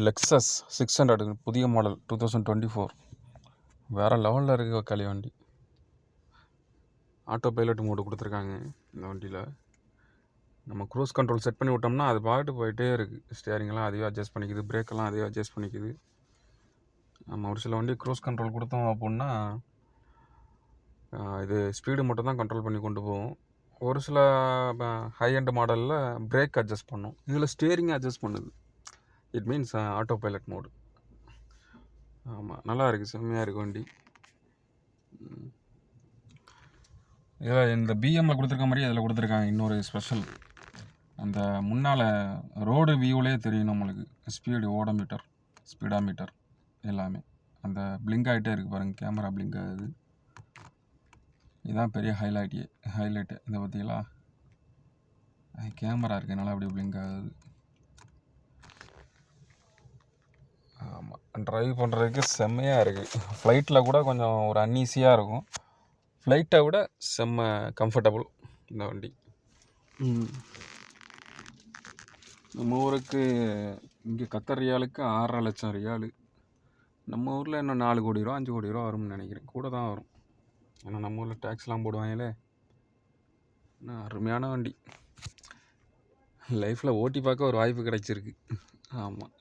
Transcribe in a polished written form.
Lexus 600 புதிய model 2024 வேறு லெவலில் இருக்க களி வண்டி. ஆட்டோ பைலட் மோடு கொடுத்துருக்காங்க இந்த வண்டியில். நம்ம க்ரூஸ் கண்ட்ரோல் செட் பண்ணி விட்டோம்னா அது பாட்டு போயிட்டே இருக்குது. ஸ்டியரிங்லாம் அதுவே அட்ஜஸ்ட் பண்ணிக்குது, பிரேக்கெல்லாம் அதுவே அட்ஜஸ்ட் பண்ணிக்குது. நம்ம ஒரு சில வண்டி க்ரூஸ் கண்ட்ரோல் கொடுத்தோம் அப்படின்னா இது ஸ்பீடு மட்டும் தான் கண்ட்ரோல் பண்ணி கொண்டு போகும். ஒரு சில ஹை எண்ட் மாடலில் பிரேக் அட்ஜஸ்ட் பண்ணும், இதில் ஸ்டியரிங் அட்ஜஸ்ட் பண்ணுது. It means auto pilot mode. ஆமாம், நல்லா இருக்குது, செம்மையாக இருக்குது வண்டி. இதில் இந்த பிஎம்மில் கொடுத்துருக்க மாதிரி அதில் கொடுத்துருக்காங்க இன்னொரு ஸ்பெஷல். அந்த முன்னால் ரோடு வியூவிலே தெரியும் நம்மளுக்கு ஸ்பீடு, ஓடோமீட்டர், ஸ்பீடாமீட்டர் எல்லாமே அந்த பிளிங்க் ஆகிட்டே இருக்குது பாருங்கள். கேமரா பிளிங்க் ஆகுது. இதுதான் பெரிய ஹைலைட்டு இதை பார்த்தீங்களா? கேமரா இருக்கனால அப்படி பிளிங்க் ஆகுது. ஆமாம், ட்ரைவ் பண்ணுறதுக்கு செம்மையாக இருக்குது. ஃப்ளைட்டில் கூட கொஞ்சம் ஒரு அன்ஈஸியாக இருக்கும், ஃப்ளைட்டை விட செம்ம கம்ஃபர்டபுள் இந்த வண்டி. நம்ம ஊருக்கு இங்கே கத்தர் ரியாலுக்கு 6.5 லட்சம் ரியாலு. நம்ம ஊரில் இன்னும் 4 கோடி ரூபா 5 கோடி ரூபா வரும்னு நினைக்கிறேன். கூட தான் வரும், ஏன்னா நம்ம ஊரில் டேக்ஸ்லாம் போடுவாங்களே. அருமையான வண்டி, லைஃப்பில் ஓட்டி பார்க்க ஒரு வாய்ப்பு கிடைச்சிருக்கு. ஆமாம்.